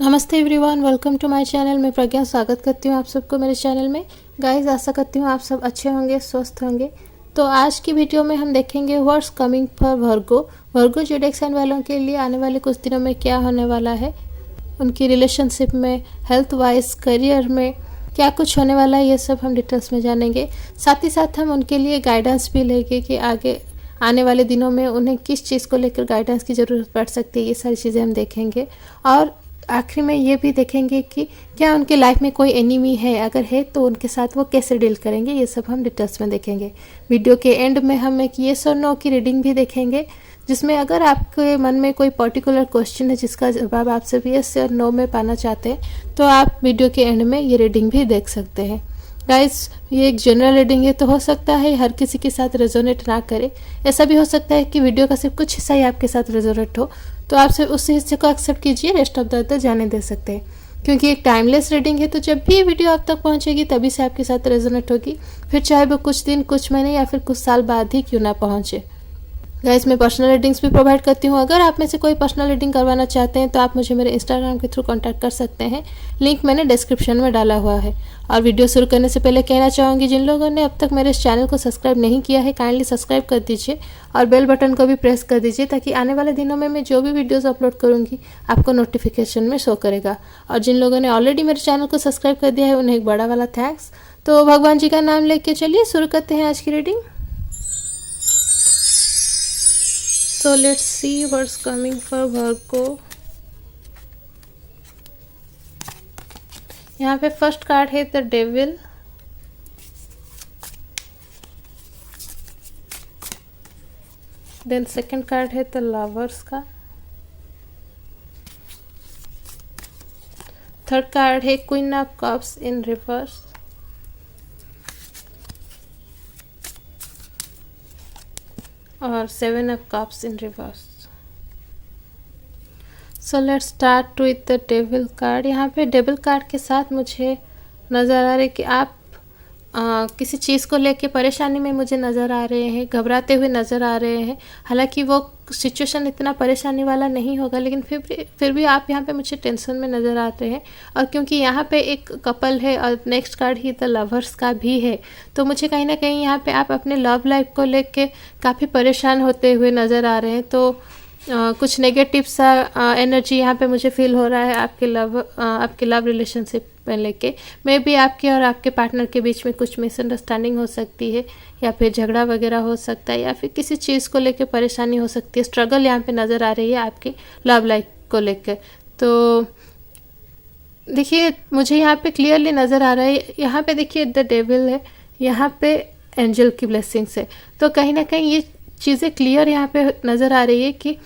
नमस्ते everyone, welcome to my channel. मैं प्रज्ञा स्वागत करती हूँ आप सबको मेरे चैनल में। गाइस, आशा करती हूँ आप सब अच्छे होंगे, स्वस्थ होंगे। तो आज की वीडियो में हम देखेंगे what's coming for Virgo zodiac sign वालों के लिए आने वाले कुछ दिनों में क्या होने वाला है, उनकी रिलेशनशिप में, हेल्थ वाइज, करियर में क्या कुछ होने वाला है, ये सब हम डिटेल्स में जानेंगे। साथ ही साथ हम उनके लिए गाइडेंस भी लेंगे कि आगे आने वाले दिनों में उन्हें किस चीज़ को लेकर गाइडेंस की ज़रूरत पड़ सकती है, ये सारी चीज़ें हम देखेंगे। और आखिर में ये भी देखेंगे कि क्या उनके लाइफ में कोई एनिमी है, अगर है तो उनके साथ वो कैसे डील करेंगे, ये सब हम डिटेल्स में देखेंगे। वीडियो के एंड में हम एक येस और नो की रीडिंग भी देखेंगे, जिसमें अगर आपके मन में कोई पर्टिकुलर क्वेश्चन है जिसका जवाब आप सिर्फ येस और नो में पाना चाहते हैं तो आप वीडियो के एंड में ये रीडिंग भी देख सकते हैं। गाइस, ये एक जनरल रीडिंग है तो हो सकता है हर किसी के साथ रेजोनेट ना करे। ऐसा भी हो सकता है कि वीडियो का सिर्फ कुछ हिस्सा ही आपके साथ रेजोनेट हो, तो आप सिर्फ उस हिस्से को एक्सेप्ट कीजिए, रेस्ट ऑफ द अदर जाने दे सकते हैं। क्योंकि एक टाइमलेस रीडिंग है, तो जब भी ये वीडियो आप तक पहुंचेगी तभी से आपके साथ रेजोनेट होगी, फिर चाहे वो कुछ दिन, कुछ महीने या फिर कुछ साल बाद ही क्यों ना पहुंचे। गाइस, मैं पर्सनल रीडिंग्स भी प्रोवाइड करती हूँ। अगर आप में से कोई पर्सनल रीडिंग करवाना चाहते हैं तो आप मुझे मेरे इंस्टाग्राम के थ्रू कांटेक्ट कर सकते हैं। लिंक मैंने डिस्क्रिप्शन में डाला हुआ है। और वीडियो शुरू करने से पहले कहना चाहूँगी, जिन लोगों ने अब तक मेरे इस चैनल को सब्सक्राइब नहीं किया है, काइंडली सब्सक्राइब कर दीजिए और बेल बटन को भी प्रेस कर दीजिए, ताकि आने वाले दिनों में मैं जो भी वीडियोज़ अपलोड करूँगी आपको नोटिफिकेशन में शो करेगा। और जिन लोगों ने ऑलरेडी मेरे चैनल को सब्सक्राइब कर दिया है उन्हें एक बड़ा वाला थैंक्स। तो भगवान जी का नाम लेके चलिए शुरू करते हैं आज की reading. So let's see what's coming for Virgo। यहाँ पे फर्स्ट कार्ड है the devil, then second card है द लवर्स का, थर्ड कार्ड है queen of cups in reverse, और seven of cups in reverse. So let's start with the devil card. यहाँ पे devil card के साथ मुझे नज़र आ रहा है कि आप किसी चीज़ को लेके परेशानी में मुझे नज़र आ रहे हैं, घबराते हुए नज़र आ रहे हैं। हालांकि वो सिचुएशन इतना परेशानी वाला नहीं होगा, लेकिन फिर भी आप यहाँ पे मुझे टेंशन में नज़र आते हैं। और क्योंकि यहाँ पे एक कपल है और next card he the lovers का भी है, तो मुझे कहीं ना कहीं यहाँ पे आप अपने लव लाइफ को लेके काफ़ी परेशान होते हुए नज़र आ रहे हैं। तो कुछ नेगेटिव सा एनर्जी यहाँ पे मुझे फील हो रहा है आपके लव रिलेशनशिप में लेके। मे बी आपके और आपके पार्टनर के बीच में कुछ मिसअंडरस्टैंडिंग हो सकती है, या फिर झगड़ा वगैरह हो सकता है, या फिर किसी चीज़ को लेके परेशानी हो सकती है। स्ट्रगल यहाँ पे नज़र आ रही है आपकी लव लाइफ को लेकर। तो देखिए, मुझे यहाँ पे क्लियरली नज़र आ रहा है, यहाँ पे देखिए द डेविल है, यहाँ पे एंजल की ब्लेसिंग्स है। तो कहीं ना कहीं ये चीज़ें क्लियर यहाँ पे नज़र आ रही है कि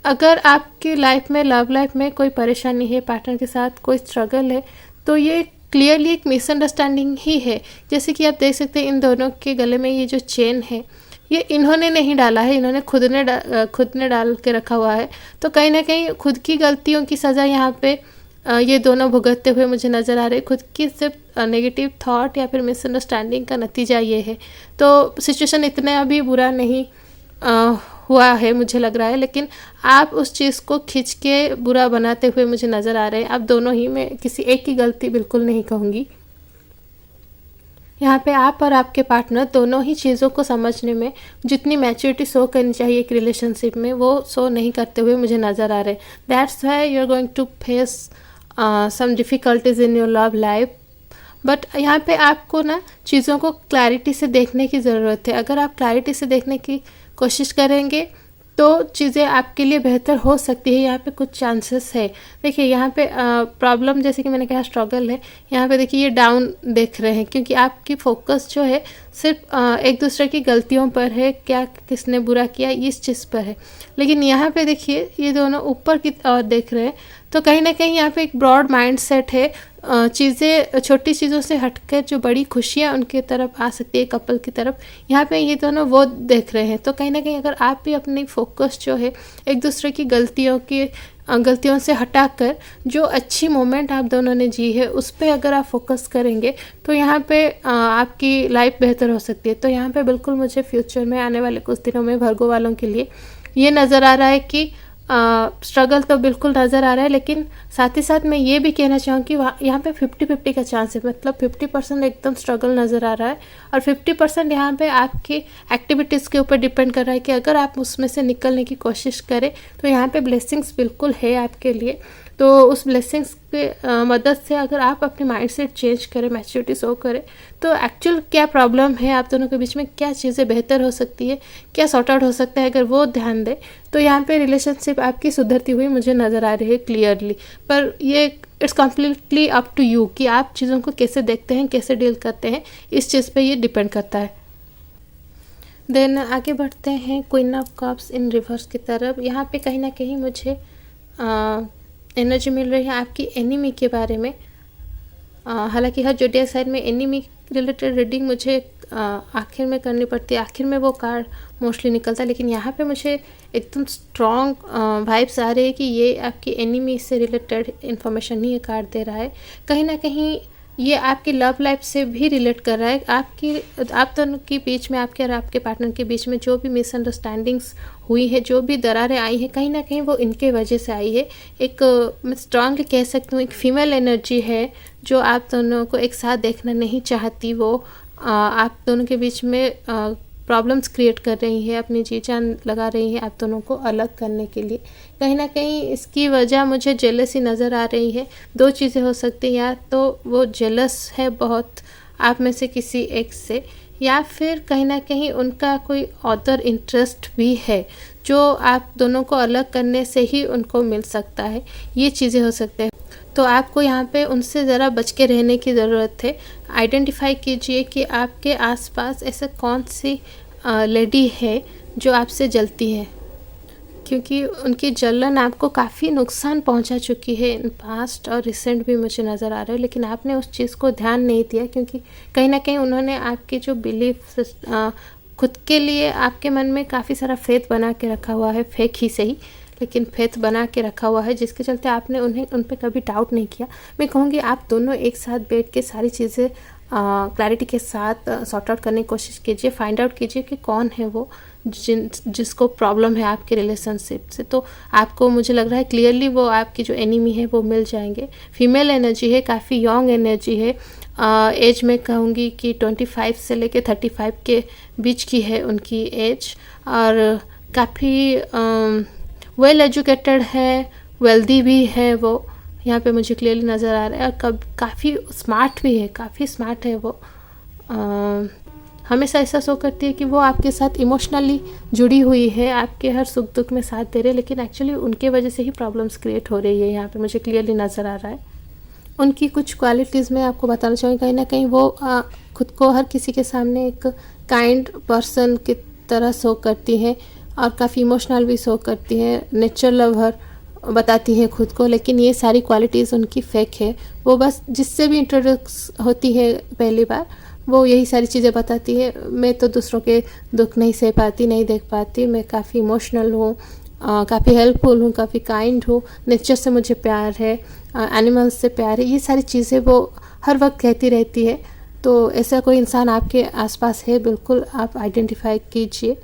अगर आपकी लाइफ में, लव लाइफ में कोई परेशानी है, पार्टनर के साथ कोई स्ट्रगल है, तो ये क्लियरली एक मिसअंडरस्टैंडिंग ही है। जैसे कि आप देख सकते हैं इन दोनों के गले में ये जो चेन है, ये इन्होंने नहीं डाला है, इन्होंने खुद ने डाल के रखा हुआ है। तो कहीं ना कहीं खुद की गलतियों की सज़ा यहाँ पे ये दोनों भुगतते हुए मुझे नज़र आ रहे हैं। खुद की सिर्फ नेगेटिव थॉट या फिर मिसअंडरस्टैंडिंग का नतीजा ये है। तो सिचुएशन इतना अभी बुरा नहीं हुआ है मुझे लग रहा है, लेकिन आप उस चीज़ को खींच के बुरा बनाते हुए मुझे नज़र आ रहे हैं। आप दोनों ही में किसी एक की गलती बिल्कुल नहीं कहूँगी। यहाँ पे आप और आपके पार्टनर दोनों ही चीज़ों को समझने में जितनी मैच्योरिटी शो करनी चाहिए एक रिलेशनशिप में, वो शो नहीं करते हुए मुझे नज़र आ रहे हैं। That's why you are going to face some difficulties in your love life. But यहाँ पे आपको ना चीज़ों को क्लैरिटी से देखने की ज़रूरत है। अगर आप क्लैरिटी से देखने की कोशिश करेंगे तो चीज़ें आपके लिए बेहतर हो सकती है। यहाँ पे कुछ चांसेस है। देखिए, यहाँ पे प्रॉब्लम, जैसे कि मैंने कहा, स्ट्रगल है। यहाँ पे देखिए ये डाउन देख रहे हैं, क्योंकि आपकी फोकस जो है सिर्फ एक दूसरे की गलतियों पर है, क्या किसने बुरा किया इस चीज़ पर है। लेकिन यहाँ पे देखिए ये दोनों ऊपर की ओर देख रहे हैं। तो कहीं ना कहीं यहाँ पे एक ब्रॉड माइंड सेट है। चीज़ें, छोटी चीज़ों से हटकर जो बड़ी खुशियाँ उनके तरफ आ सकती है, कपल की तरफ, यहाँ पे ये दोनों वो देख रहे हैं। तो कहीं ना कहीं अगर आप भी अपनी फोकस जो है एक दूसरे की गलतियों से हटाकर जो अच्छी मोमेंट आप दोनों ने जी है उस पर अगर आप फोकस करेंगे तो यहाँ पे आपकी लाइफ बेहतर हो सकती है। तो यहाँ पे बिल्कुल मुझे फ्यूचर में आने वाले कुछ दिनों में वर्गो वालों के लिए ये नज़र आ रहा है कि स्ट्रगल तो बिल्कुल नज़र आ रहा है, लेकिन साथ ही साथ मैं ये भी कहना चाहूँगी कि यहाँ पे 50-50 का चांस है। मतलब 50% एकदम स्ट्रगल नज़र आ रहा है और 50% यहाँ पे आपकी एक्टिविटीज़ के ऊपर डिपेंड कर रहा है कि अगर आप उसमें से निकलने की कोशिश करें तो यहाँ पे ब्लेसिंग्स बिल्कुल है आपके लिए। तो उस ब्लेसिंग्स के मदद से अगर आप अपने माइंडसेट चेंज करें, मैच्योरिटी शो करें, तो एक्चुअल क्या प्रॉब्लम है आप दोनों के बीच में, क्या चीज़ें बेहतर हो सकती है, क्या सॉर्ट आउट हो सकता है, अगर वो ध्यान दें तो यहाँ पे रिलेशनशिप आपकी सुधरती हुई मुझे नज़र आ रही है क्लियरली। पर ये it's completely up to you कि आप चीज़ों को कैसे देखते हैं, कैसे डील करते हैं, इस चीज़ पे ये डिपेंड करता है। देन आगे बढ़ते हैं queen of cups in reverse की तरफ। यहाँ पे कहीं ना कहीं मुझे एनर्जी मिल रही है आपकी एनिमी के बारे में। हालांकि हर जोडियाक साइड में एनिमी रिलेटेड रीडिंग मुझे आखिर में करनी पड़ती है, आखिर में वो कार्ड मोस्टली निकलता है, लेकिन यहाँ पे मुझे एकदम स्ट्रॉन्ग वाइब्स आ रही है कि ये आपकी एनिमी से रिलेटेड इन्फॉर्मेशन ही ये कार्ड दे रहा है। कहीं ना कहीं ये आपकी लव लाइफ से भी रिलेट कर रहा है। आप दोनों के बीच में, आपके और आपके पार्टनर के बीच में जो भी मिसअंडरस्टैंडिंग्स हुई है, जो भी दरारें आई हैं, कहीं ना कहीं वो इनके वजह से आई है। एक मैं स्ट्रांगली कह सकती हूँ एक फीमेल एनर्जी है जो आप दोनों को एक साथ देखना नहीं चाहती। वो आप दोनों के बीच में प्रॉब्लम्स क्रिएट कर रही है, अपनी जी जान लगा रही है आप दोनों को अलग करने के लिए। कहीं ना कहीं इसकी वजह मुझे जेलसी नज़र आ रही है। दो चीज़ें हो सकती हैं, या तो वो जेलस है बहुत आप में से किसी एक से, या फिर कहीं ना कहीं उनका कोई अदर इंटरेस्ट भी है जो आप दोनों को अलग करने से ही उनको मिल सकता है। ये चीज़ें हो सकते हैं। तो आपको यहाँ पे उनसे ज़रा बच के रहने की ज़रूरत है। आइडेंटिफाई कीजिए कि आपके आसपास ऐसे कौन सी लेडी है जो आपसे जलती है, क्योंकि उनकी जलन आपको काफ़ी नुकसान पहुंचा चुकी है इन पास्ट और रिसेंट भी मुझे नज़र आ रहा है, लेकिन आपने उस चीज़ को ध्यान नहीं दिया क्योंकि कहीं ना कहीं उन्होंने आपकी जो बिलीफ खुद के लिए आपके मन में काफ़ी सारा फेथ बना के रखा हुआ है, फेक ही सही लेकिन फेथ बना के रखा हुआ है, जिसके चलते आपने उन पर कभी डाउट नहीं किया। मैं कहूँगी आप दोनों एक साथ बैठ के सारी चीज़ें क्लैरिटी के साथ सॉर्ट आउट करने की कोशिश कीजिए, फाइंड आउट कीजिए कि कौन है वो जिसको प्रॉब्लम है आपके रिलेशनशिप से। तो आपको मुझे लग रहा है क्लियरली वो आपकी जो एनिमी है वो मिल जाएंगे। फीमेल एनर्जी है, काफ़ी यंग एनर्जी है, एज में कहूँगी कि 25 से लेके 35 के बीच की है उनकी एज, और काफ़ी वेल एजुकेटेड है, वेल्दी भी है वो, यहाँ पे मुझे क्लियरली नज़र आ रहा है। और काफ़ी स्मार्ट भी है, काफ़ी स्मार्ट है वो। हमेशा ऐसा शो करती है कि वो आपके साथ इमोशनली जुड़ी हुई है, आपके हर सुख दुख में साथ दे रहे, लेकिन एक्चुअली उनके वजह से ही प्रॉब्लम्स क्रिएट हो रही है, यहाँ पे मुझे क्लियरली नज़र आ रहा है। उनकी कुछ क्वालिटीज़ में आपको बताना चाहूँगी। कहीं ना कहीं वो खुद को हर किसी के सामने एक काइंड पर्सन की तरह शो करती हैं और काफ़ी इमोशनल भी शो करती है, नेचर लवर बताती है खुद को, लेकिन ये सारी क्वालिटीज़ उनकी फेक है। वो बस जिससे भी इंट्रोड्यूस होती है पहली बार वो यही सारी चीज़ें बताती है, मैं तो दूसरों के दुख नहीं सह पाती, नहीं देख पाती, मैं काफ़ी इमोशनल हूँ, काफ़ी हेल्पफुल हूँ, काफ़ी काइंड हूँ, नेचर से मुझे प्यार है, एनिमल्स से प्यार है, ये सारी चीज़ें वो हर वक्त कहती रहती है। तो ऐसा कोई इंसान आपके आसपास है, बिल्कुल आप आइडेंटिफाई कीजिए।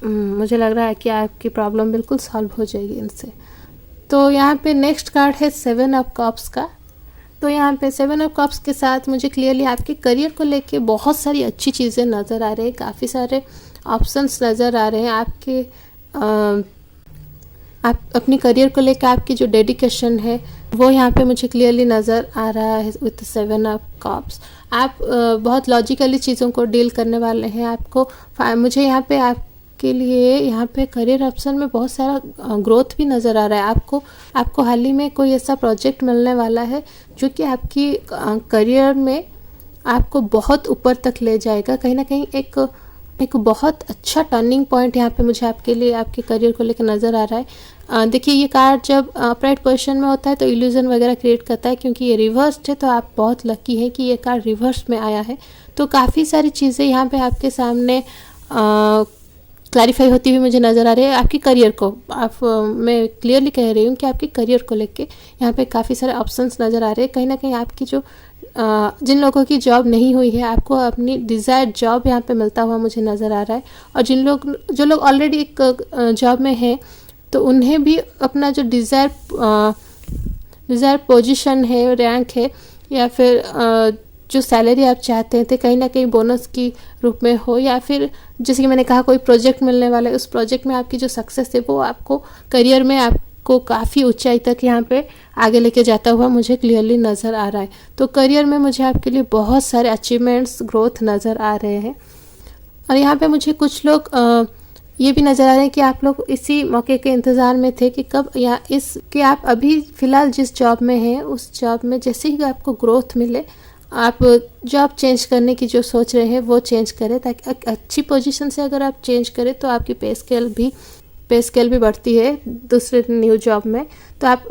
मुझे लग रहा है कि आपकी प्रॉब्लम बिल्कुल सॉल्व हो जाएगी इनसे। तो यहाँ पे नेक्स्ट कार्ड है 7 ऑफ कप्स का। तो यहाँ पे 7 ऑफ कप्स के साथ मुझे क्लियरली आपके करियर को लेके बहुत सारी अच्छी चीज़ें नज़र आ रही है, काफ़ी सारे ऑप्शंस नज़र आ रहे हैं आपके आप अपनी करियर को लेकर आपकी जो डेडिकेशन है वो यहाँ पे मुझे क्लियरली नज़र आ रहा है विथ 7 ऑफ कप्स। आप बहुत लॉजिकली चीज़ों को डील करने वाले हैं। आपको मुझे यहाँ पे आपके लिए यहाँ पे करियर ऑप्शन में बहुत सारा ग्रोथ भी नज़र आ रहा है। आपको हाल ही में कोई ऐसा प्रोजेक्ट मिलने वाला है जो कि आपकी करियर में आपको बहुत ऊपर तक ले जाएगा। कहीं ना कहीं एक बहुत अच्छा टर्निंग पॉइंट यहाँ पे मुझे आपके लिए आपके करियर को लेकर नज़र आ रहा है। देखिए ये कार्ड जब अपराइट पोजीशन में होता है तो इल्यूजन वगैरह क्रिएट करता है, क्योंकि ये रिवर्स्ड है तो आप बहुत लकी हैं कि ये कार्ड रिवर्स में आया है। तो काफ़ी सारी चीज़ें यहाँ पे आपके सामने क्लैरिफाई होती हुई मुझे नज़र आ रही है। आपकी करियर को मैं क्लियरली कह रही हूँ कि आपके करियर को लेके यहाँ पे काफ़ी सारे ऑप्शंस नज़र आ रहे हैं। कहीं ना कहीं आपकी जो जिन लोगों की जॉब नहीं हुई है आपको अपनी डिज़ायर्ड जॉब यहाँ पे मिलता हुआ मुझे नज़र आ रहा है। और जो लोग ऑलरेडी एक जॉब में हैं तो उन्हें भी अपना जो डिज़ायर पोजीशन है, रैंक है, या फिर जो सैलरी आप चाहते थे कहीं ना कहीं बोनस की रूप में हो, या फिर जैसे कि मैंने कहा कोई प्रोजेक्ट मिलने वाला है, उस प्रोजेक्ट में आपकी जो सक्सेस है वो आपको करियर में आपको काफ़ी ऊंचाई तक यहाँ पे आगे लेके जाता हुआ मुझे क्लियरली नज़र आ रहा है। तो करियर में मुझे आपके लिए बहुत सारे अचीवमेंट्स, ग्रोथ नज़र आ रहे हैं। और यहाँ पे मुझे कुछ लोग ये भी नज़र आ रहे हैं कि आप लोग इसी मौके के इंतज़ार में थे कि कब या इस कि आप अभी फ़िलहाल जिस जॉब में हैं उस जॉब में जैसे ही आपको ग्रोथ मिले, आप जॉब चेंज करने की जो सोच रहे हैं वो चेंज करें, ताकि अच्छी पोजीशन से अगर आप चेंज करें तो आपकी पे स्केल भी बढ़ती है दूसरे न्यू जॉब में। तो आप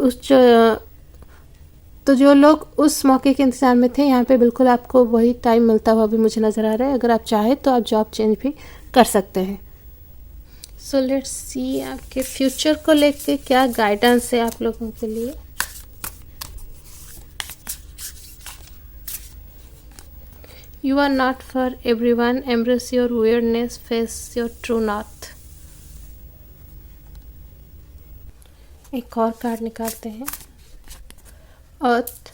तो जो लोग उस मौके के इंतज़ार में थे, यहाँ पे बिल्कुल आपको वही टाइम मिलता हुआ भी मुझे नज़र आ रहा है। अगर आप चाहें तो आप जॉब चेंज भी कर सकते हैं। सो लेट्स सी आपके फ्यूचर को लेके क्या गाइडेंस है आप लोगों के लिए। You are not for everyone, embrace your weirdness, face your true north. एक और कार्ड निकालते हैं। Earth,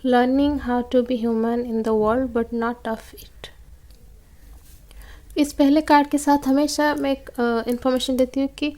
learning how to be human in the world but not of it. इस पहले कार्ड के साथ हमेशा मैं एक इन्फॉर्मेशन देती हूँ कि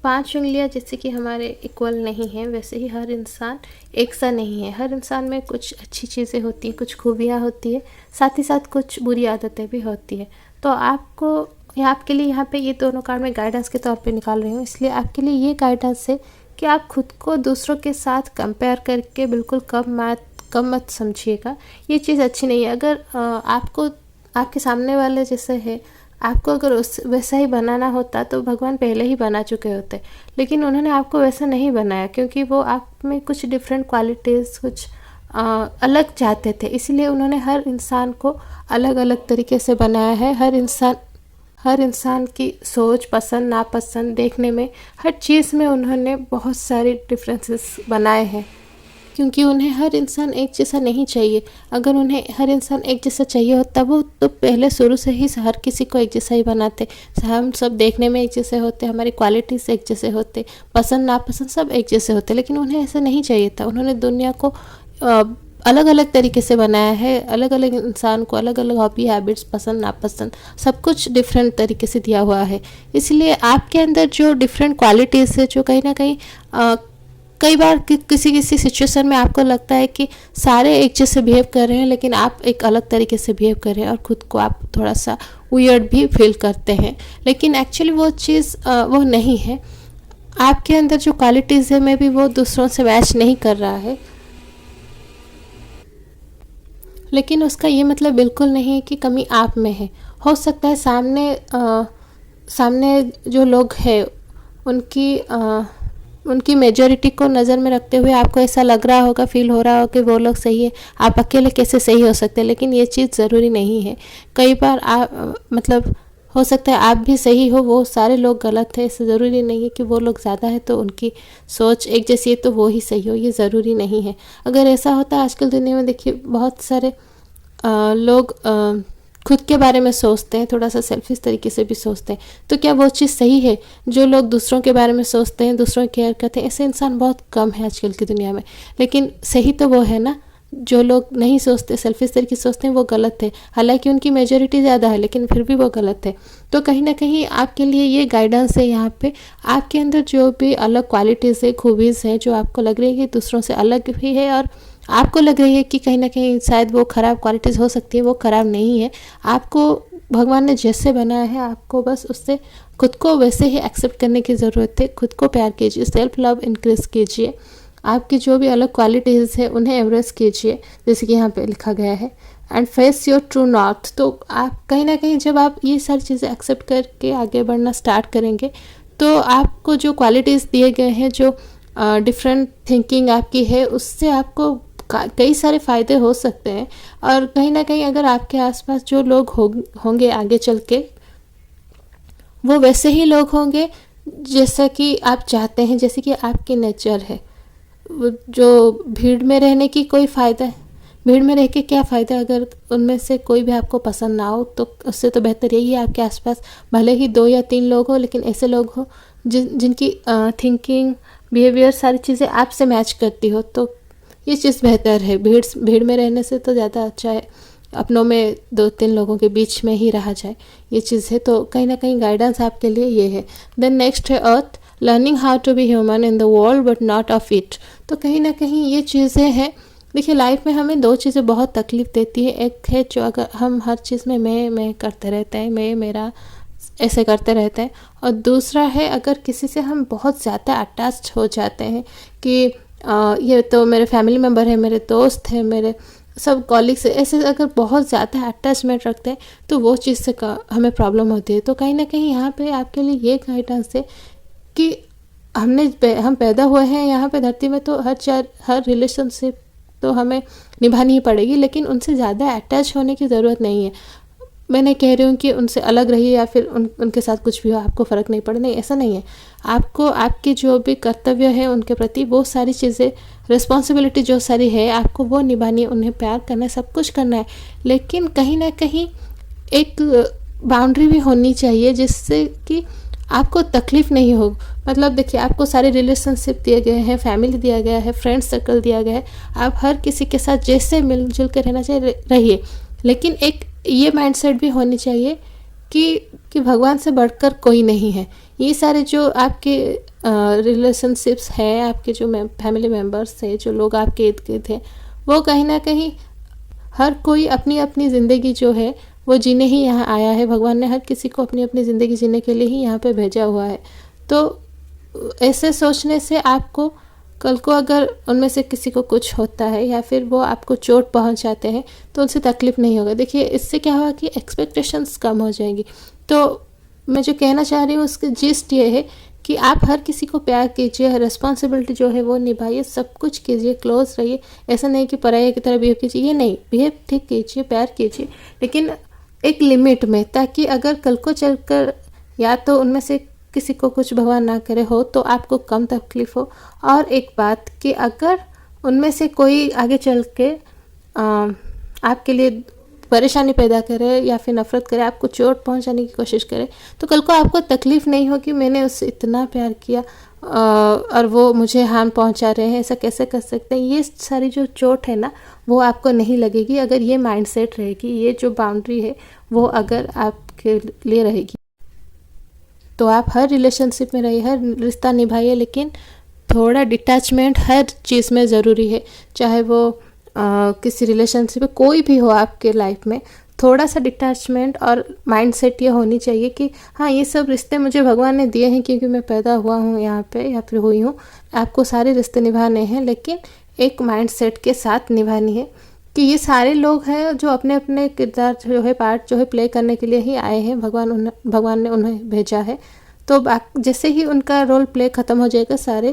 5 उंगलियाँ जैसे कि हमारे इक्वल नहीं हैं, वैसे ही हर इंसान एक सा नहीं है। हर इंसान में कुछ अच्छी चीज़ें होती हैं, कुछ खूबियाँ होती है, साथ ही साथ कुछ बुरी आदतें भी होती है। तो आपके लिए यहाँ पे ये दोनों कार्ड मैं गाइडेंस के तौर पे निकाल रही हूँ, इसलिए आपके लिए ये गाइडेंस है कि आप खुद को दूसरों के साथ कंपेयर करके बिल्कुल कम मत समझिएगा। ये चीज़ अच्छी नहीं है। अगर आपको आपके सामने वाले जैसे है, आपको अगर वैसा ही बनाना होता तो भगवान पहले ही बना चुके होते, लेकिन उन्होंने आपको वैसा नहीं बनाया क्योंकि वो आप में कुछ डिफरेंट क्वालिटीज़, कुछ अलग चाहते थे। इसलिए उन्होंने हर इंसान को अलग अलग तरीके से बनाया है। हर इंसान की सोच, पसंद नापसंद, देखने में, हर चीज़ में उन्होंने बहुत सारे डिफरेंसेस बनाए हैं, क्योंकि उन्हें हर इंसान एक जैसा नहीं चाहिए। अगर उन्हें हर इंसान एक जैसा चाहिए होता वो तो पहले शुरू से ही हर किसी को एक जैसा ही बनाते। हम सब देखने में एक जैसे होते, हमारी क्वालिटीज़ एक जैसे होते, पसंद नापसंद सब एक जैसे होते, लेकिन उन्हें ऐसा नहीं चाहिए था। उन्होंने दुनिया को अलग अलग तरीके से बनाया है। अलग अलग इंसान को अलग अलग हॉबी, हैबिट्स, पसंद नापसंद सब कुछ डिफरेंट तरीके से दिया हुआ है। इसलिए आपके अंदर जो डिफरेंट क्वालिटीज़ है, जो कहीं ना कहीं कई बार किसी सिचुएशन में आपको लगता है कि सारे एक जैसे बिहेव कर रहे हैं, लेकिन आप एक अलग तरीके से बिहेव कर रहे हैं और ख़ुद को आप थोड़ा सा वियर्ड भी फील करते हैं, लेकिन एक्चुअली वो चीज़ वो नहीं है। आपके अंदर जो क्वालिटीज़ है, मे भी वो दूसरों से मैच नहीं कर रहा है, लेकिन उसका ये मतलब बिल्कुल नहीं है कि कमी आप में है। हो सकता है सामने जो लोग हैं उनकी मेजॉरिटी को नज़र में रखते हुए आपको ऐसा लग रहा होगा, फील हो रहा हो कि वो लोग सही है, आप अकेले कैसे सही हो सकते हैं, लेकिन ये चीज़ ज़रूरी नहीं है। कई बार मतलब हो सकता है आप भी सही हो, वो सारे लोग गलत है। ऐसा ज़रूरी नहीं है कि वो लोग ज़्यादा है तो उनकी सोच एक जैसी है तो वो ही सही हो, ये ज़रूरी नहीं है। अगर ऐसा होता, आजकल दुनिया में देखिए बहुत सारे लोग खुद के बारे में सोचते हैं, थोड़ा सा सेल्फिश तरीके से भी सोचते हैं, तो क्या वो चीज़ सही है? जो लोग दूसरों के बारे में सोचते हैं, दूसरों की केयर करते हैं, ऐसे इंसान बहुत कम है आजकल की दुनिया में। लेकिन सही तो वो है ना, जो लोग नहीं सोचते, सेल्फिश तरीके से सोचते हैं, वो गलत है। हालांकि उनकी मेजॉरिटी ज़्यादा है, लेकिन फिर भी वो गलत है। तो कहीं ना कहीं आपके लिए ये गाइडेंस है यहाँ पे, आपके अंदर जो भी अलग क्वालिटीज़ है, खूबीज़ हैं, जो आपको लग रही है दूसरों से अलग भी है, और आपको लग रही है कि कहीं ना कहीं शायद वो ख़राब क्वालिटीज़ हो सकती है, वो ख़राब नहीं है। आपको भगवान ने जैसे बनाया है, आपको बस उससे खुद को वैसे ही एक्सेप्ट करने की ज़रूरत है। खुद को प्यार कीजिए, सेल्फ लव इंक्रीज़ कीजिए, आपकी जो भी अलग क्वालिटीज़ है उन्हें एम्ब्रेस कीजिए, जैसे कि यहाँ पे लिखा गया है, and face your true north. तो आप कहीं ना कहीं जब आप ये सारी चीज़ें एक्सेप्ट करके आगे बढ़ना स्टार्ट करेंगे, तो आपको जो क्वालिटीज़ दिए गए हैं, जो डिफरेंट थिंकिंग आपकी है, उससे आपको कई सारे फ़ायदे हो सकते हैं। और कहीं ना कहीं अगर आपके आसपास जो लोग होंगे आगे चल के, वो वैसे ही लोग होंगे जैसा कि आप चाहते हैं, जैसे कि आपकी नेचर है। जो भीड़ में रहने की कोई फ़ायदा है? भीड़ में रह के क्या फ़ायदा अगर उनमें से कोई भी आपको पसंद ना हो? तो उससे तो बेहतर यही है आपके आसपास भले ही 2 या 3 लोग हो, लेकिन ऐसे लोग हो जिनकी थिंकिंग, बिहेवियर सारी चीज़ें आपसे मैच करती हो, तो ये चीज़ बेहतर है। भीड़ में रहने से तो ज़्यादा अच्छा है अपनों में 2-3 लोगों के बीच में ही रहा जाए, ये चीज़ है। तो कहीं ना कहीं गाइडेंस आपके लिए ये है। देन नेक्स्ट है earth, learning how to be human in the world but not of it. तो कहीं ना कहीं ये चीज़ें हैं। देखिए लाइफ में हमें 2 चीज़ें बहुत तकलीफ़ देती है। एक है जो अगर हम हर चीज़ में मैं करते रहते हैं, मैं मेरा ऐसे करते रहते हैं, और दूसरा है अगर किसी से हम बहुत ज़्यादा अटैच्ड हो जाते हैं कि ये तो मेरे फैमिली मेम्बर है, मेरे दोस्त हैं, मेरे सब कॉलीग्स, ऐसे अगर बहुत ज़्यादा अटैचमेंट रखते हैं तो वो चीज़ से हमें प्रॉब्लम होती है। तो कहीं ना कहीं यहाँ पे आपके लिए ये गाइडेंस है कि हम पैदा हुए हैं यहाँ पे धरती में, तो हर रिलेशनशिप तो हमें निभानी ही पड़ेगी, लेकिन उनसे ज़्यादा अटैच होने की ज़रूरत नहीं है। मैं नहीं कह रही हूँ कि उनसे अलग रहिए या फिर उनके साथ कुछ भी हो आपको फ़र्क नहीं पड़े, नहीं, ऐसा नहीं है। आपको आपकी जो भी कर्तव्य है उनके प्रति, वो सारी चीज़ें, रिस्पॉन्सिबिलिटी जो सारी है आपको वो निभानी है, उन्हें प्यार करना है, सब कुछ करना है, लेकिन कहीं ना कहीं एक बाउंड्री भी होनी चाहिए जिससे कि आपको तकलीफ़ नहीं हो। मतलब देखिए आपको सारे रिलेशनशिप दिए गए हैं, फैमिली दिया गया है, फ्रेंड सर्कल दिया गया है, आप हर किसी के साथ जैसे मिलजुल कर रहना चाहिए रहिए, लेकिन एक ये माइंडसेट भी होनी चाहिए कि भगवान से बढ़कर कोई नहीं है। ये सारे जो आपके रिलेशनशिप्स हैं, आपके जो फैमिली मेम्बर्स हैं, जो लोग आपके इर्द गिर्द हैं, वो कहीं ना कहीं हर कोई अपनी अपनी ज़िंदगी जो है वो जीने ही यहाँ आया है। भगवान ने हर किसी को अपनी अपनी ज़िंदगी जीने के लिए ही यहाँ पे भेजा हुआ है। तो ऐसे सोचने से आपको कल को अगर उनमें से किसी को कुछ होता है या फिर वो आपको चोट पहुंचाते हैं तो उनसे तकलीफ़ नहीं होगा। देखिए इससे क्या हुआ कि एक्सपेक्टेशंस कम हो जाएंगी। तो मैं जो कहना चाह रही हूँ उसकी जिस्ट ये है कि आप हर किसी को प्यार कीजिए, रिस्पॉन्सिबिलिटी जो है वो निभाइए, सब कुछ कीजिए, क्लोज रहिए। ऐसा नहीं कि पराये की तरह बिहेव कीजिए, ये नहीं, बिहेव ठीक कीजिए, प्यार कीजिए, लेकिन एक लिमिट में, ताकि अगर कल को चलकर या तो उनमें से किसी को कुछ भगवान ना करे हो तो आपको कम तकलीफ़ हो। और एक बात कि अगर उनमें से कोई आगे चल के आपके लिए परेशानी पैदा करे या फिर नफ़रत करे, आपको चोट पहुंचाने की कोशिश करे, तो कल को आपको तकलीफ़ नहीं हो कि मैंने उससे इतना प्यार किया और वो मुझे हार्म पहुंचा रहे हैं, ऐसा कैसे कर सकते हैं। ये सारी जो चोट है ना वो आपको नहीं लगेगी अगर ये माइंडसेट रहेगी, ये जो बाउंड्री है वो अगर आपके लिए रहेगी। तो आप हर रिलेशनशिप में रहिए, हर रिश्ता निभाइए, लेकिन थोड़ा डिटैचमेंट हर चीज़ में ज़रूरी है। चाहे वो किसी रिलेशनशिप में कोई भी हो आपके लाइफ में, थोड़ा सा डिटैचमेंट और माइंडसेट ये होनी चाहिए कि हाँ ये सब रिश्ते मुझे भगवान ने दिए हैं क्योंकि मैं पैदा हुआ हूँ यहाँ पे या फिर हुई हूँ। आपको सारे रिश्ते निभाने हैं, लेकिन एक माइंडसेट के साथ निभानी है कि ये सारे लोग हैं जो अपने अपने किरदार जो है, पार्ट जो है प्ले करने के लिए ही आए हैं। भगवान ने उन्हें भेजा है। तो जैसे ही उनका रोल प्ले ख़त्म हो जाएगा, सारे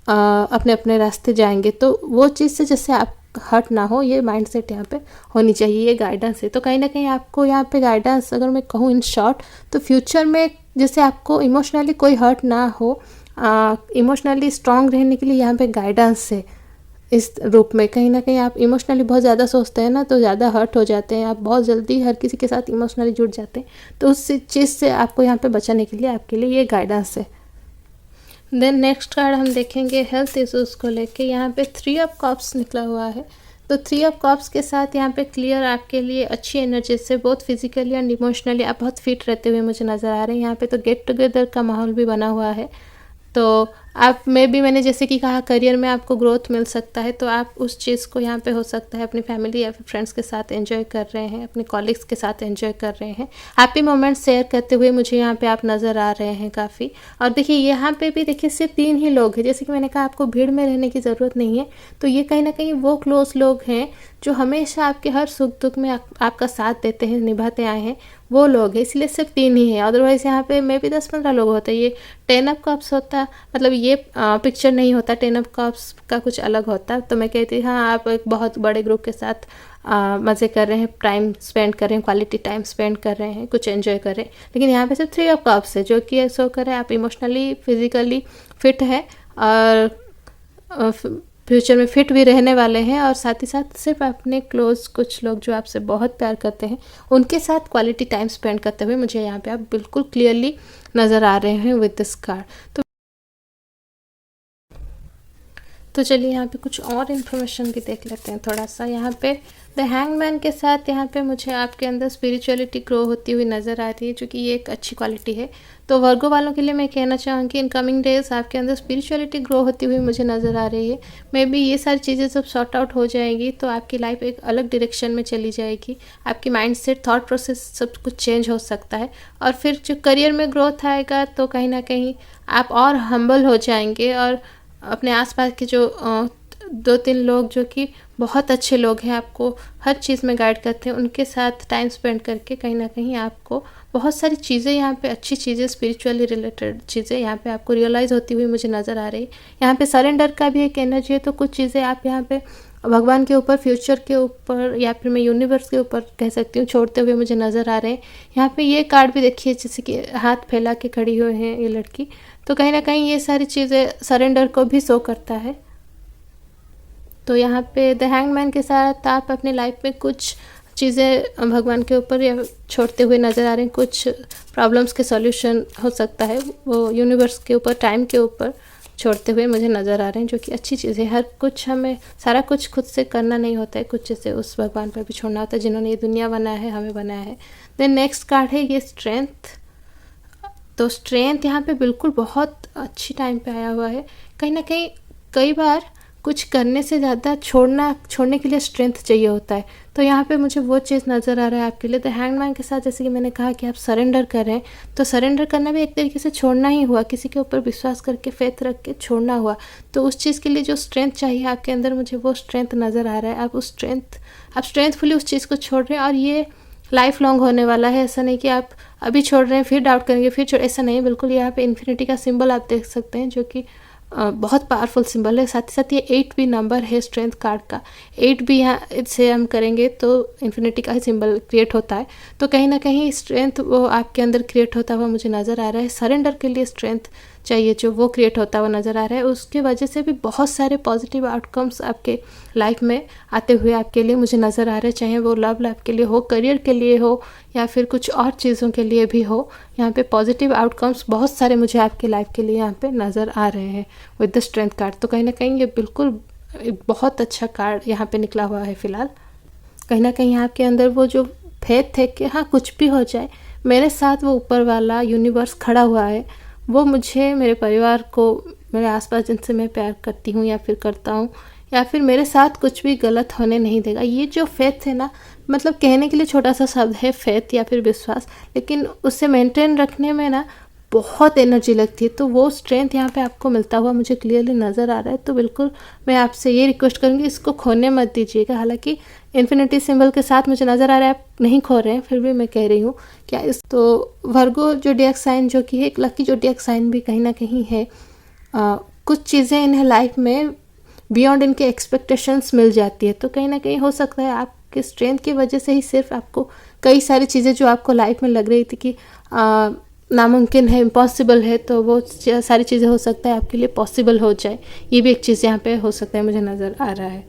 अपने अपने रास्ते जाएंगे। तो वो चीज़ से जैसे आप हर्ट ना हो, ये माइंडसेट यहाँ पे होनी चाहिए, ये गाइडेंस है। तो कहीं ना कहीं आपको यहाँ पे गाइडेंस अगर मैं कहूँ इन शॉर्ट, तो फ्यूचर में जैसे आपको इमोशनली कोई हर्ट ना हो, इमोशनली स्ट्रांग रहने के लिए यहाँ पे गाइडेंस है इस रूप में। कहीं ना कहीं आप इमोशनली बहुत ज़्यादा सोचते हैं ना तो ज़्यादा हर्ट हो जाते हैं, आप बहुत जल्दी हर किसी के साथ इमोशनली जुड़ जाते हैं। तो उस चीज़ से आपको यहाँ पे बचाने के लिए आपके लिए ये गाइडेंस है। देन नेक्स्ट कार्ड हम देखेंगे हेल्थ इश्यूज़ को लेके। यहाँ पे 3 ऑफ कप्स निकला हुआ है। तो 3 ऑफ कप्स के साथ यहाँ पे क्लियर आपके लिए अच्छी एनर्जी से बहुत फिजिकली एंड इमोशनली आप बहुत फिट रहते हुए मुझे नज़र आ रहे हैं। यहाँ पे तो गेट टुगेदर का माहौल भी बना हुआ है। तो आप मैंने जैसे कि कहा करियर में आपको ग्रोथ मिल सकता है, तो आप उस चीज़ को यहाँ पे हो सकता है अपनी फैमिली या फिर फ्रेंड्स के साथ एंजॉय कर रहे हैं, अपने कॉलीग्स के साथ एंजॉय कर रहे हैं, हैप्पी मोमेंट्स शेयर करते हुए मुझे यहाँ पे आप नज़र आ रहे हैं काफ़ी। और देखिए यहाँ पे भी देखिए सिर्फ 3 ही लोग हैं, जैसे कि मैंने कहा आपको भीड़ में रहने की ज़रूरत नहीं है। तो ये कहीं ना कहीं वो क्लोज लोग हैं जो हमेशा आपके हर सुख दुख में आपका साथ देते हैं, निभाते आए हैं, वो लोग हैं, इसलिए सिर्फ 3 ही हैं। अदरवाइज़ यहाँ पे मे भी 10-15 लोग होते हैं। ये 10 ऑफ कप्स होता, मतलब ये पिक्चर नहीं होता, 10 ऑफ कप्स का कुछ अलग होता। तो मैं कहती हाँ आप एक बहुत बड़े ग्रुप के साथ मज़े कर रहे हैं, टाइम स्पेंड कर रहे हैं, क्वालिटी टाइम स्पेंड कर रहे हैं, कुछ एंजॉय कर रहे हैं। लेकिन यहाँ पे सिर्फ 3 ऑफ कप्स है जो कि शो कर रहे हैं आप इमोशनली फिजिकली फिट है और फ्यूचर में फिट भी रहने वाले हैं, और साथ ही साथ सिर्फ अपने क्लोज कुछ लोग जो आपसे बहुत प्यार करते हैं उनके साथ क्वालिटी टाइम स्पेंड करते हुए मुझे यहाँ पे आप बिल्कुल क्लियरली नज़र आ रहे हैं विद दिस कार्ड। तो चलिए यहाँ पे कुछ और इन्फॉर्मेशन भी देख लेते हैं थोड़ा सा। यहाँ पे द हैंगमैन के साथ यहाँ पे मुझे आपके अंदर स्पिरिचुअलिटी ग्रो होती हुई नज़र आ रही है, जो कि ये एक अच्छी क्वालिटी है। तो वर्गो वालों के लिए मैं कहना चाहूँगी इन कमिंग डेज आपके अंदर स्पिरिचुअलिटी ग्रो होती हुई मुझे नज़र आ रही है। मे बी ये सारी चीज़ें जब सॉर्ट आउट हो जाएंगी तो आपकी लाइफ एक अलग डायरेक्शन में चली जाएगी, आपकी माइंड सेट, थॉट प्रोसेस सब कुछ चेंज हो सकता है। और फिर जो करियर में ग्रोथ आएगा तो कहीं ना कहीं आप और हम्बल हो जाएंगे, और अपने आसपास के जो 2-3 लोग जो कि बहुत अच्छे लोग हैं, आपको हर चीज़ में गाइड करते हैं, उनके साथ टाइम स्पेंड करके कहीं ना कहीं आपको बहुत सारी चीज़ें यहाँ पे, अच्छी चीज़ें, स्पिरिचुअली रिलेटेड चीज़ें यहाँ पे आपको रियलाइज़ होती हुई मुझे नज़र आ रही है। यहाँ पे सरेंडर का भी एक एनर्जी है, तो कुछ चीज़ें आप यहाँ पे भगवान के ऊपर, फ्यूचर के ऊपर, या फिर मैं यूनिवर्स के ऊपर कह सकती हूँ, छोड़ते हुए मुझे नज़र आ रहे हैं। यहाँ पे ये कार्ड भी देखिए, जैसे कि हाथ फैला के खड़ी हुए हैं ये लड़की, तो कहीं ना कहीं ये सारी चीज़ें सरेंडर को भी शो करता है। तो यहाँ पे द हैंगमैन के साथ आप अपनी लाइफ में कुछ चीज़ें भगवान के ऊपर या छोड़ते हुए नज़र आ रहे हैं, कुछ प्रॉब्लम्स के सॉल्यूशन हो सकता है वो यूनिवर्स के ऊपर, टाइम के ऊपर छोड़ते हुए मुझे नज़र आ रहे हैं, जो कि अच्छी चीज़ है। हर कुछ हमें, सारा कुछ खुद से करना नहीं होता है, कुछ जैसे उस भगवान पर भी छोड़ना होता है जिन्होंने ये दुनिया बनाया है, हमें बनाया है। देन नेक्स्ट कार्ड है ये स्ट्रेंथ। तो स्ट्रेंथ यहाँ पे बिल्कुल बहुत अच्छी टाइम पे आया हुआ है। कहीं ना कहीं कई बार कुछ करने से ज़्यादा छोड़ने के लिए स्ट्रेंथ चाहिए होता है, तो यहाँ पे मुझे वो चीज़ नज़र आ रहा है आपके लिए। द हैंगमैन के साथ जैसे कि मैंने कहा कि आप सरेंडर कर रहे हैं, तो सरेंडर करना भी एक तरीके से छोड़ना ही हुआ, किसी के ऊपर विश्वास करके, फेथ रख के छोड़ना हुआ। तो उस चीज़ के लिए जो स्ट्रेंथ चाहिए आपके अंदर, मुझे वो स्ट्रेंथ नज़र आ रहा है। आप स्ट्रेंथफुली उस चीज़ को छोड़ रहे हैं, और ये लाइफ लॉन्ग होने वाला है। ऐसा नहीं कि आप अभी छोड़ रहे हैं फिर डाउट करेंगे फिर छोड़, ऐसा नहीं, बिल्कुल। यहाँ पे इन्फिनिटी का सिंबल आप देख सकते हैं, जो कि बहुत पावरफुल सिंबल है। साथ ही साथ ये 8 भी नंबर है स्ट्रेंथ कार्ड का। 8 भी यहाँ इससे हम करेंगे तो इन्फिनिटी का ही सिंबल क्रिएट होता है। तो कहीं ना कहीं स्ट्रेंथ वो आपके अंदर क्रिएट होता हुआ मुझे नज़र आ रहा है। सरेंडर के लिए स्ट्रेंथ चाहिए जो वो क्रिएट होता हुआ नज़र आ रहा है। उसकी वजह से भी बहुत सारे पॉजिटिव आउटकम्स आपके लाइफ में आते हुए आपके लिए मुझे नज़र आ रहे हैं, चाहे वो लव लाइफ के लिए हो, करियर के लिए हो, या फिर कुछ और चीज़ों के लिए भी हो। यहाँ पे पॉजिटिव आउटकम्स बहुत सारे मुझे आपके लाइफ के लिए यहाँ पे नज़र आ रहे हैं विद द स्ट्रेंथ कार्ड। तो कहीं ना कहीं ये बिल्कुल एक बहुत अच्छा कार्ड यहाँ पे निकला हुआ है फ़िलहाल। कहीं ना कहीं आपके अंदर वो जो फेथ है कि हाँ कुछ भी हो जाए मेरे साथ वो ऊपर वाला यूनिवर्स खड़ा हुआ है, वो मुझे, मेरे परिवार को, मेरे आसपास जिनसे मैं प्यार करती हूँ या फिर करता हूँ, या फिर मेरे साथ कुछ भी गलत होने नहीं देगा। ये जो फेथ है ना, मतलब कहने के लिए छोटा सा शब्द है फेथ या फिर विश्वास, लेकिन उससे मेंटेन रखने में ना बहुत एनर्जी लगती है। तो वो स्ट्रेंथ यहाँ पे आपको मिलता हुआ मुझे क्लियरली नज़र आ रहा है। तो बिल्कुल मैं आपसे ये रिक्वेस्ट करूँगी, इसको खोने मत दीजिएगा। हालांकि इन्फिनिटी सिंबल के साथ मुझे नज़र आ रहा है आप नहीं खो रहे हैं, फिर भी मैं कह रही हूँ क्या इस, तो वर्गो जोडिएक साइन जो कि है एक लकी जोडिएक साइन भी कहीं ना कहीं है। कुछ चीज़ें इन्हें लाइफ में बियॉन्ड इनके एक्सपेक्टेशंस मिल जाती है। तो कहीं ना कहीं हो सकता है आपके स्ट्रेंथ की वजह से ही सिर्फ आपको कई सारी चीज़ें जो आपको लाइफ में लग रही थी कि नामुमकिन है, इम्पॉसिबल है, तो वो सारी चीज़ें हो सकता है आपके लिए पॉसिबल हो जाए। ये भी एक चीज़ यहाँ पे हो सकता है, मुझे नज़र आ रहा है।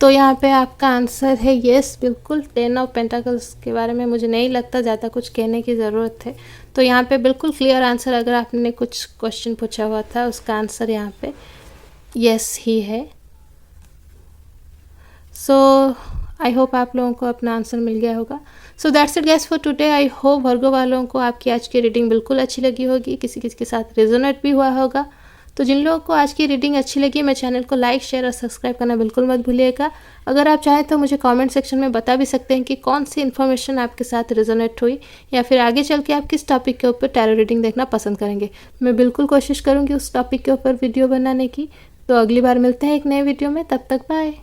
तो यहाँ पे आपका आंसर है येस, बिल्कुल। 10 ऑफ पेंटाकल्स के बारे में मुझे नहीं लगता ज़्यादा कुछ कहने की ज़रूरत है। तो यहाँ पे बिल्कुल क्लियर आंसर, अगर आपने कुछ क्वेश्चन पूछा हुआ था उसका आंसर यहाँ पे येस ही है। सो आई होप आप लोगों को अपना आंसर मिल गया होगा। So that's it guys for today. I hope Virgo वालों को आपकी आज की रीडिंग बिल्कुल अच्छी लगी होगी, किसी किसी के साथ रेजोनेट भी हुआ होगा। तो जिन लोगों को आज की रीडिंग अच्छी लगी, मैं चैनल को लाइक, शेयर और सब्सक्राइब करना बिल्कुल मत भूलिएगा। अगर आप चाहें तो मुझे कमेंट सेक्शन में बता भी सकते हैं कि कौन सी इन्फॉर्मेशन आपके साथ रेजोनेट हुई, या फिर आगे चल के आप किस टॉपिक के ऊपर टैरो रीडिंग देखना पसंद करेंगे। मैं बिल्कुल कोशिश करूँगी उस टॉपिक के ऊपर वीडियो बनाने की। तो अगली बार मिलते हैं एक नए वीडियो में, तब तक बाय।